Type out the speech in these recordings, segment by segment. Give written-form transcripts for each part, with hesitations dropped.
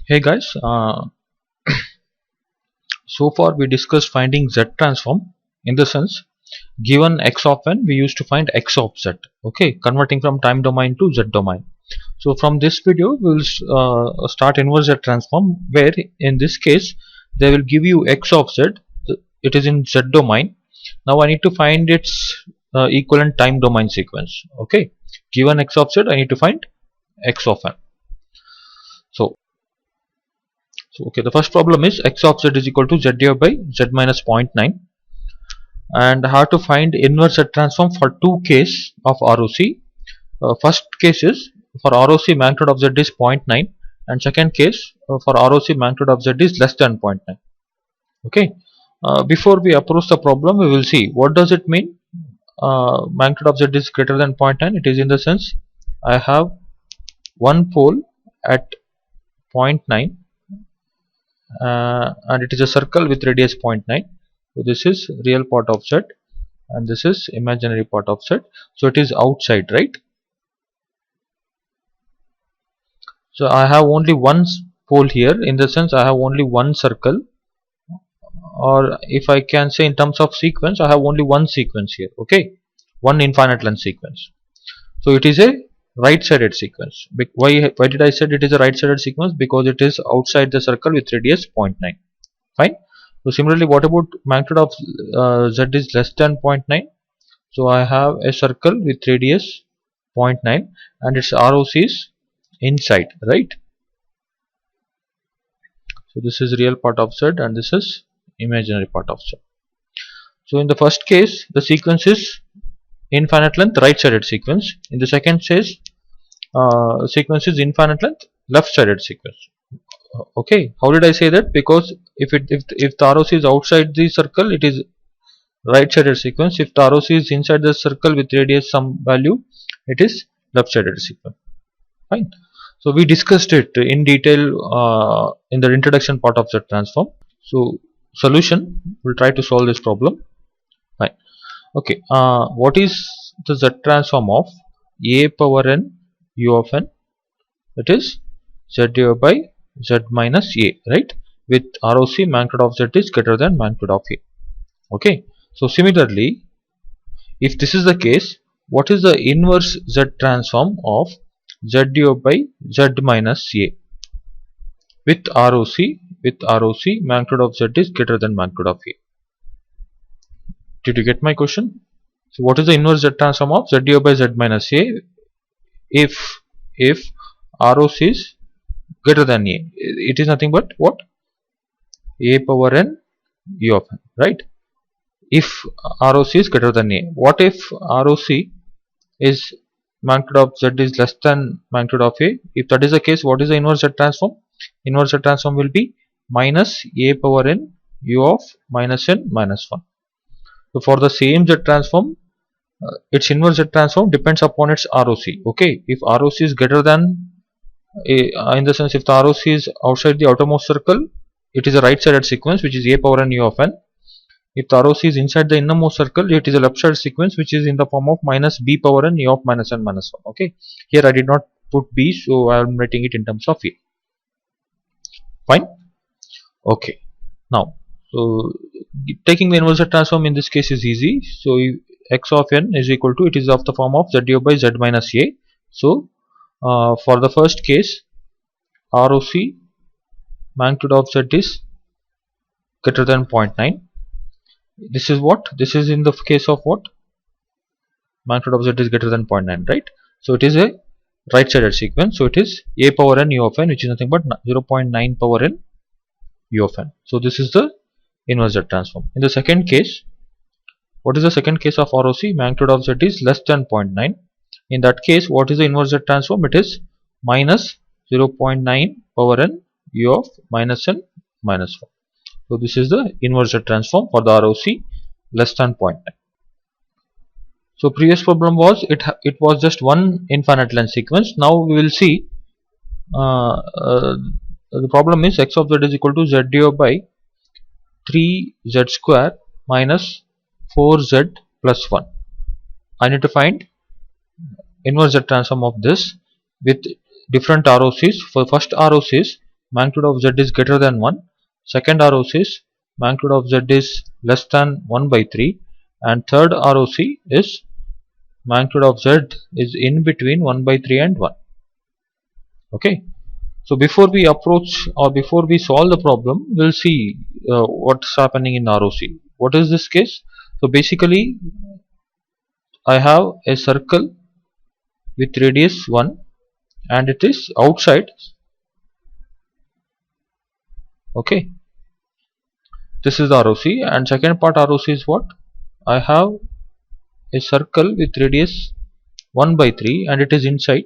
Hey guys, so far we discussed finding Z transform in the sense given x of n we used to find x of z, okay, converting from time domain to z domain. So from this video we will start inverse Z transform, where in this case they will give you x of z, it is in z domain. Now I need to find its equivalent time domain sequence, okay. Given x of z, I need to find x of n. So okay, the first problem is x of z is equal to z divided by z minus 0.9, and how to find inverse Z transform for two cases of ROC. First case is for ROC magnitude of z is 0.9, and second case for ROC magnitude of z is less than 0.9. Okay, before we approach the problem, we will see what does it mean. Magnitude of z is greater than 0.9. It is in the sense I have one pole at 0.9, and it is a circle with radius 0.9. So this is real part of z and this is imaginary part of z. So it is outside, right? So I have only one pole here, in the sense I have only one circle, or if I can say in terms of sequence, I have only one sequence here, okay, one infinite length sequence. So it is a right sided sequence. Why did I said it is a right sided sequence? Because it is outside the circle with radius 0.9. Fine. So similarly, what about magnitude of z is less than 0.9? So I have a circle with radius 0.9 and its ROC is inside, right? So this is real part of z and this is imaginary part of z. So in the first case, the sequence is infinite length right sided sequence. In the second case, sequence is infinite length left sided sequence. Okay, how did I say that? Because if the ROC is outside the circle, it is right sided sequence. If the ROC is inside the circle with radius some value, it is left sided sequence. Fine. So we discussed it in detail in the introduction part of the transform. So solution, we'll try to solve this problem. Fine. Okay, what is the Z transform of a power n u of n? It is z divided by z minus a, right? With ROC magnitude of z is greater than magnitude of a. Okay. So similarly, if this is the case, what is the inverse Z transform of z divided by z minus a with ROC magnitude of z is greater than magnitude of a? Did you get my question? So what is the inverse Z transform of z divided by z minus a if ROC is greater than a? It is nothing but what? A power n u of n, right? If ROC is greater than a. What if ROC is magnitude of z is less than magnitude of a? If that is the case, what is the inverse Z transform? Inverse Z transform will be minus a power n u of minus n minus 1. So for the same Z transform, its inverse Z transform depends upon its ROC. Okay, if ROC is greater than a, in the sense if the ROC is outside the outermost circle, it is a right sided sequence which is a power n u of n. If the ROC is inside the innermost circle, it is a left sided sequence which is in the form of minus b power n u of minus n minus 1. Okay, here I did not put b, so I am writing it in terms of a. Fine. Okay, now so taking the inverse transform in this case is easy. So x of n is equal to, it is of the form of z divided by z minus a. So for the first case, ROC magnitude of z is greater than 0.9. This is what? This is in the case of what? Magnitude of z is greater than 0.9, right? So it is a right sided sequence. So it is a power n u of n, which is nothing but 0.9 power n u of n. So this is the inverse Z transform. In the second case, what is the second case of ROC? Magnitude of z is less than 0.9. In that case, what is the inverse Z transform? It is minus 0.9 power n u of minus n minus 1. So this is the inverse Z transform for the ROC less than 0.9. So previous problem was it was just one infinite length sequence. Now we will see the problem is x of z is equal to z divided by 3z square minus 4z plus 1. I need to find inverse Z transform of this with different ROCs. For first ROC is magnitude of z is greater than 1. Second ROC is magnitude of z is less than 1 by 3. And third ROC is magnitude of z is in between 1 by 3 and 1. Okay. So before we approach or before we solve the problem, we'll see what's happening in ROC. What is this case? So basically, I have a circle with radius 1 and it is outside. Okay. This is the ROC, and second part ROC is what? I have a circle with radius 1 by 3 and it is inside.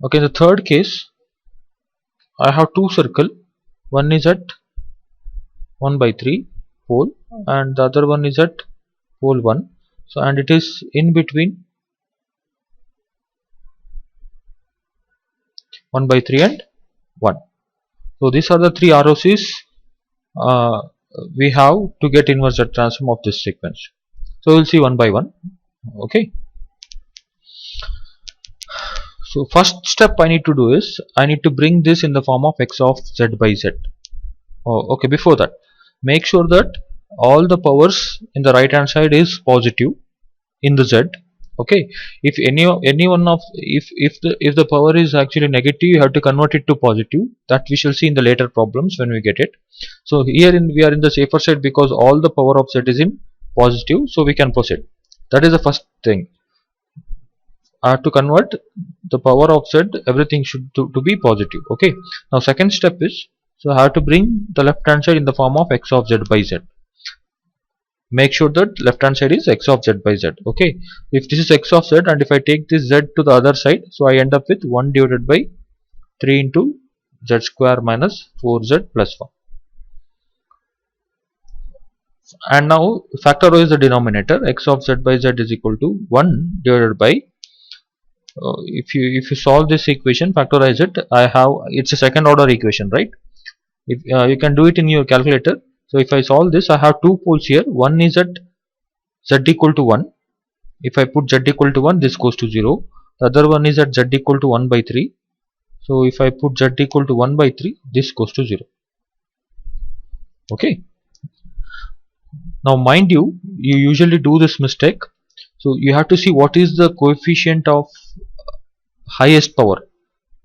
Okay, the third case, I have two circle. One is at 1 by 3 pole and the other one is at pole 1. So, and it is in between 1 by 3 and 1. So, these are the three ROCs we have to get inverse Z transform of this sequence. So, we will see one by one. Okay. So, first step I need to do is I need to bring this in the form of x of z by z. Oh, okay. Before that, make sure that all the powers in the right hand side is positive in the z. Okay. If any one of if the power is actually negative, you have to convert it to positive. That we shall see in the later problems when we get it. So here we are in the safer side because all the power of z is in positive, so we can proceed. That is the first thing. I have to convert the power of z, everything should to be positive. Okay. Now second step is, so I have to bring the left hand side in the form of x of z by z. Make sure that left hand side is x of z by z. Okay. If this is x of z and if I take this z to the other side, so I end up with 1 divided by 3 into z square minus 4z plus 1. And now factor rho is the denominator. X of z by z is equal to 1 divided by if you solve this equation, factorize it, it's a second order equation, right? If you can do it in your calculator. So if I solve this, I have two poles here. One is at z equal to 1. If I put z equal to 1, this goes to 0. The other one is at z equal to 1 by 3. So if I put z equal to 1 by 3, this goes to 0. Okay. Now mind you, you usually do this mistake. So you have to see what is the coefficient of highest power.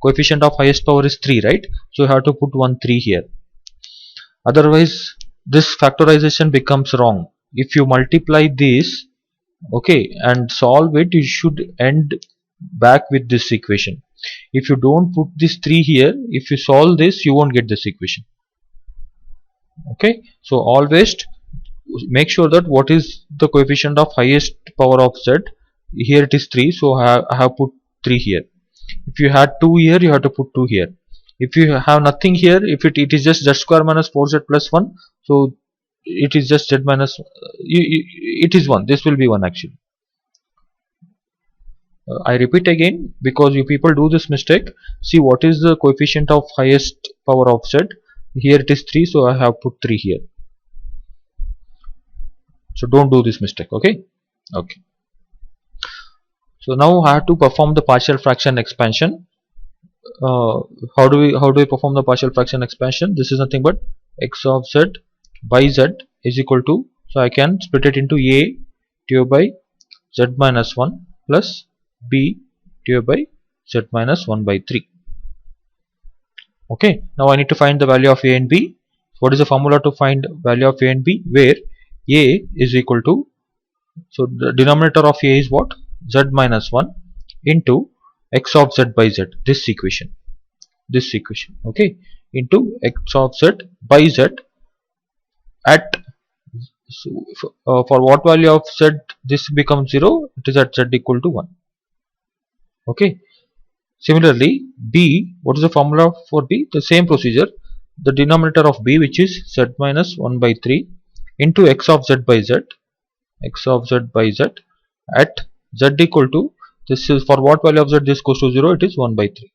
Coefficient of highest power is 3, right? So you have to put 1 3 here. Otherwise this factorization becomes wrong. If you multiply this, okay, and solve it, you should end back with this equation. If you don't put this 3 here, if you solve this, you won't get this equation. Okay, so always make sure that what is the coefficient of highest power of z. Here it is 3, so I have put 3 here. If you had 2 here, you have to put 2 here. If you have nothing here, if it is just z square minus 4z plus 1, so it is just z minus it is 1. This will be 1 actually. I repeat again, because you people do this mistake. See what is the coefficient of highest power of z. Here it is 3, so I have put 3 here. So don't do this mistake. Okay. Okay. So now I have to perform the partial fraction expansion. How do we perform the partial fraction expansion? This is nothing but x of z by z is equal to, so I can split it into a divided by z minus 1 plus b divided by z minus 1 by 3. Okay. Now I need to find the value of a and b. What is the formula to find value of a and b? Where a is equal to, so the denominator of a is what? Z minus 1 into x of z by z, this equation, okay, into x of z by z at, so for what value of z this becomes 0, it is at z equal to 1. Okay. Similarly b, what is the formula for b? The same procedure. The denominator of b, which is z minus 1 by 3 into x of z by z, at z equal to, this is for what value of z this goes to 0, it is 1 by 3.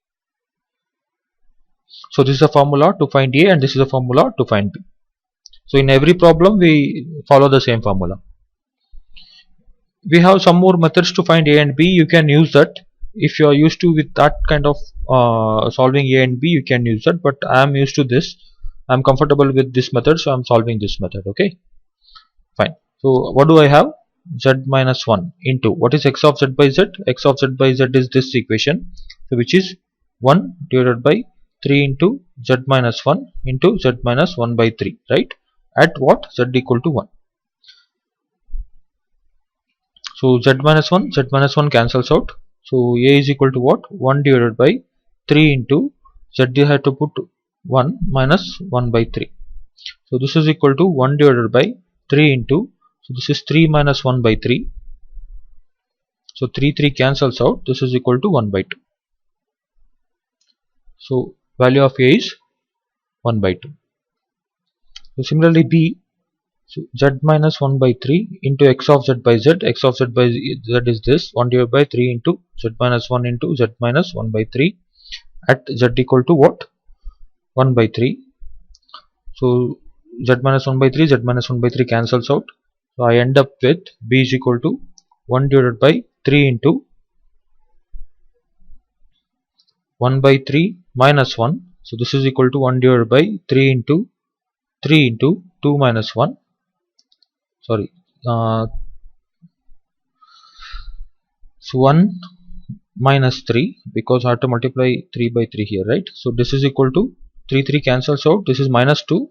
So this is a formula to find a and this is a formula to find b. So in every problem we follow the same formula. We have some more methods to find a and b. You can use that. if you are used to with that kind of solving a and b, you can use that, but I am used to this. I am comfortable with this method, so I am solving this method. Okay, fine. So what do I have? Z minus 1 into what is x of z by z? X of z by z is this equation, so which is 1 divided by 3 into z minus 1 into z minus 1 by 3, right? At what? Z equal to 1. So z minus 1 cancels out. So a is equal to what? 1 divided by 3 into z, you have to put 1 minus 1 by 3. So this is equal to 1 divided by 3 into, so this is 3 minus 1 by 3. So 3 cancels out. This is equal to 1 by 2. So value of a is 1 by 2. So similarly b, so z minus 1 by 3 into x of z by z. X of z by z is this 1 divided by 3 into z minus 1 into z minus 1 by 3 at z equal to what? 1 by 3. So z minus 1 by 3, z minus 1 by 3 cancels out. So I end up with b is equal to 1 divided by 3 into 1 by 3 minus 1. So this is equal to 1 divided by 3 into 2 minus 1. Sorry. So 1 minus 3, because I have to multiply 3 by 3 here, right? So this is equal to 3 cancels out. This is minus 2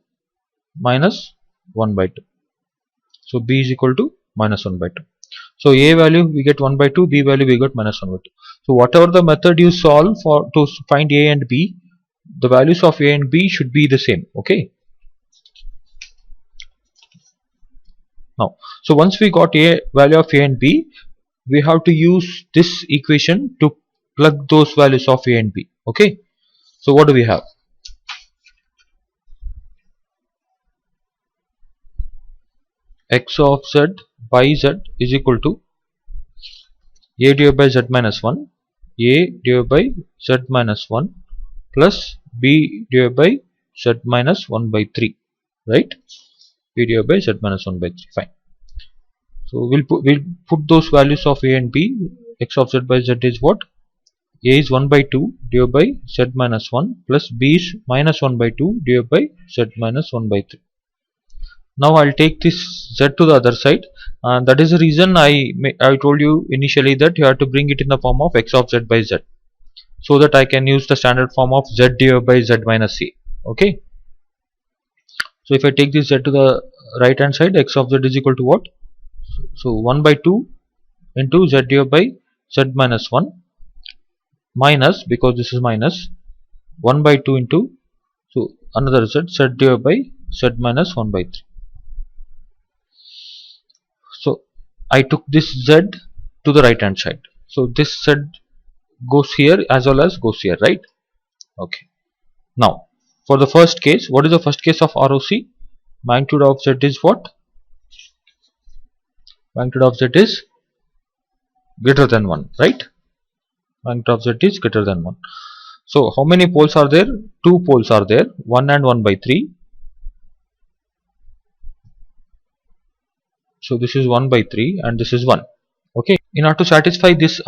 minus 1 by 2. So b is equal to minus 1 by 2. So a value we get 1 by 2, b value we get minus 1 by 2. So whatever the method you solve for to find a and b, the values of a and b should be the same. Okay. Now, so once we got a value of a and b, we have to use this equation to plug those values of a and b. Okay. So what do we have? X of z by z is equal to a divided by z minus 1, a divided by z minus 1 plus b divided by z minus 1 by 3, right? B divided by z minus 1 by 3. Fine. So we'll put those values of a and b. X of z by z is what? A is 1 by 2 divided by z minus 1 plus b is minus 1 by 2 divided by z minus 1 by 3. Now I'll take this z to the other side, and that is the reason I told you initially that you have to bring it in the form of x of z by z, so that I can use the standard form of z divided by z minus a. Okay. So if I take this z to the right hand side, x of z is equal to what? So 1 by 2 into z divided by z minus 1 minus, because this is minus, 1 by 2 into, so another z divided by z minus 1 by 3. So I took this z to the right hand side. So this z goes here as well as goes here, right? Okay. Now for the first case, what is the first case of ROC? Magnitude of z is what? Magnitude of z is greater than 1, right? Magnitude of z is greater than 1. So how many poles are there? 2 poles are there, 1 and 1 by 3. So this is 1 by 3 and this is 1. Okay. In order to satisfy this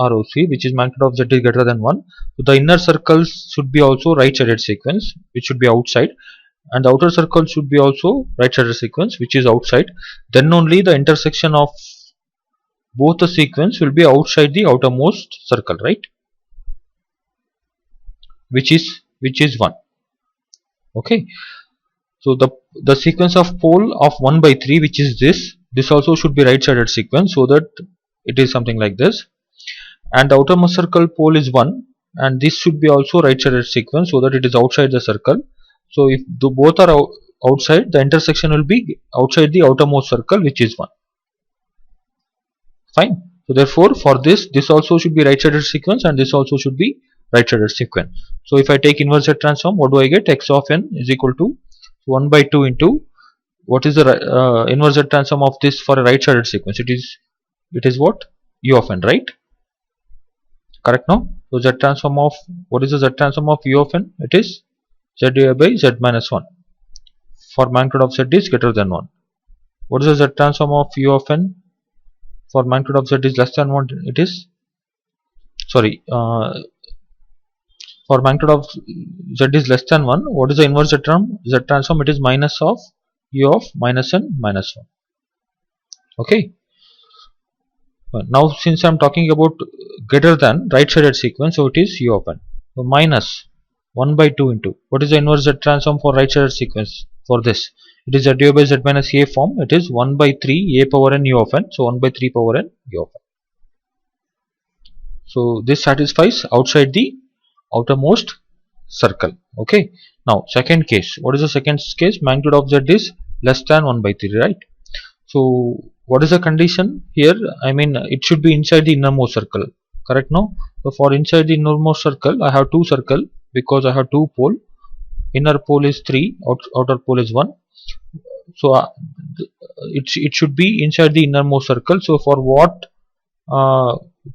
ROC, which is magnitude of z is greater than 1, so the inner circles should be also right sided sequence, which should be outside, and the outer circle should be also right sided sequence, which is outside. Then only the intersection of both the sequence will be outside the outermost circle, right? Which is 1. Okay. So the sequence of pole of 1 by 3, which is this also should be right sided sequence, so that it is something like this, and the outermost circle pole is 1, and this should be also right sided sequence, so that it is outside the circle. So if both are outside, the intersection will be outside the outermost circle, which is 1. Fine. So therefore for this also should be right sided sequence, and this also should be right sided sequence. So if I take inverse Z transform, what do I get? X of n is equal to 1 by 2 into, what is the inverse Z transform of this for a right sided sequence? It is what? U of n, right? Correct now? So Z transform of, what is the Z transform of U of n? It is Z divided by Z minus 1 for magnitude of Z is greater than 1. What is the Z transform of U of n for magnitude of Z is less than 1? It is sorry, for magnitude of z is less than 1, what is the inverse z transform? It is minus of u of minus n minus 1. Okay. Now since I am talking about greater than right sided sequence, so it is u of n. So minus 1 by 2 into, what is the inverse z transform for right sided sequence? For this, it is z divided by z minus a form. It is 1 by 3 a power n u of n. So 1 by 3 power n u of n. So this satisfies outside the outermost circle. Okay. Now second case, what is the second case? Magnitude of z is less than 1 by 3, right? So what is the condition here? I mean, it should be inside the innermost circle, correct? No. So for inside the innermost circle, I have two circle because I have two pole. Inner pole is 3, outer pole is 1. So it should be inside the innermost circle. So for what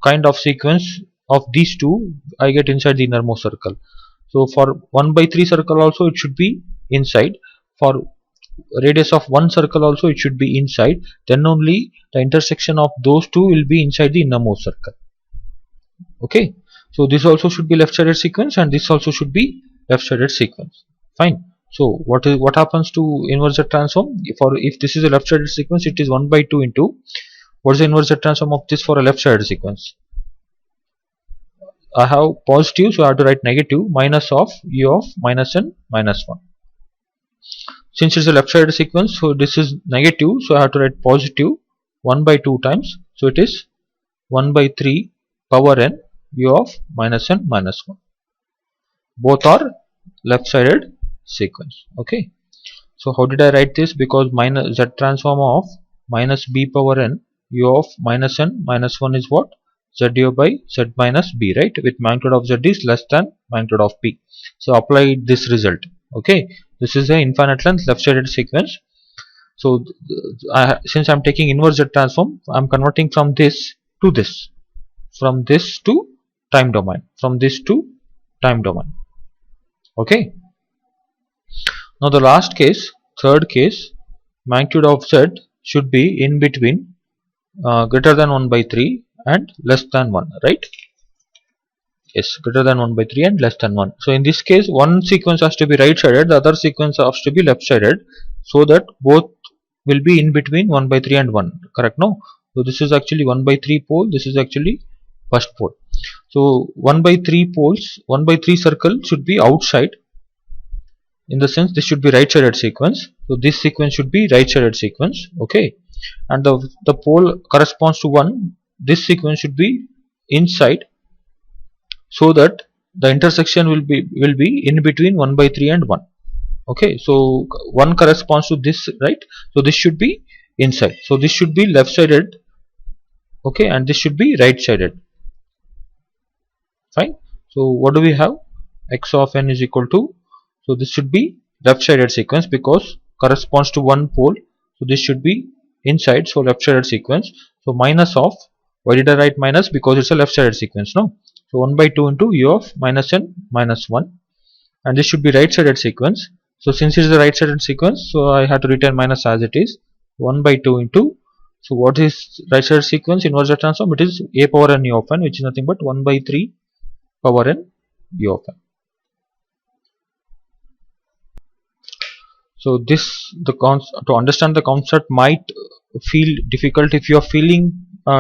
kind of sequence of these two I get inside the innermost circle? So for 1 by 3 circle also it should be inside. For radius of one circle also it should be inside. Then only the intersection of those two will be inside the innermost circle. Okay. So this also should be left sided sequence and this also should be left sided sequence. Fine. So what happens to inverse Z transform? If this is a left sided sequence, it is 1 by 2 into, what is the inverse Z transform of this for a left sided sequence? I have positive, so I have to write negative minus of u of minus n minus 1. Since it's a left sided sequence, so this is negative, so I have to write positive 1 by 2 times. So it is 1 by 3 power n u of minus n minus 1. Both are left sided sequence. Okay. So how did I write this? Because minus z transform of minus b power n u of minus n minus 1 is what? Z divided by z minus b, right? With magnitude of z is less than magnitude of b. So apply this result. Okay. This is a infinite length left sided sequence. So since I am taking inverse z transform, I am converting from this to this, from this to time domain, from this to time domain. Okay. Now the last case, third case, magnitude of z should be in between greater than 1 by 3 and less than 1, right? Yes, greater than 1 by 3 and less than 1. So in this case, one sequence has to be right sided, the other sequence has to be left sided, so that both will be in between 1 by 3 and 1, correct? No. So this is actually 1 by 3 pole, this is actually first pole. So 1 by 3 poles, 1 by 3 circle should be outside. In the sense, this should be right sided sequence. So this sequence should be right sided sequence. Okay. And the pole corresponds to 1. This sequence should be inside, so that the intersection will be in between 1 by 3 and 1. Okay. So 1 corresponds to this, right? So this should be inside. So this should be left sided. Okay. And this should be right sided. Fine. So what do we have? X of n is equal to, so this should be left sided sequence because corresponds to one pole. So this should be inside, so left sided sequence. So minus of, why did I write minus? Because it's a left sided sequence, no? So 1 by 2 into u of minus n minus 1, and this should be right sided sequence. So since it is a right sided sequence, so I have to return minus as it is. 1 by 2 into, so what is right sided sequence inverse Z transform? It is a power n u of n, which is nothing but 1 by 3 power n u of n. So this, to understand the concept might feel difficult. If you are feeling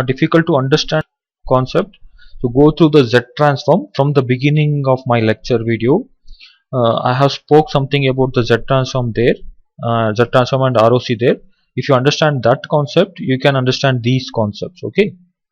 difficult to understand concept, so go through the Z transform from the beginning of my lecture video. I have spoke something about the Z transform there, Z transform and ROC there. If you understand that concept, you can understand these concepts. Okay.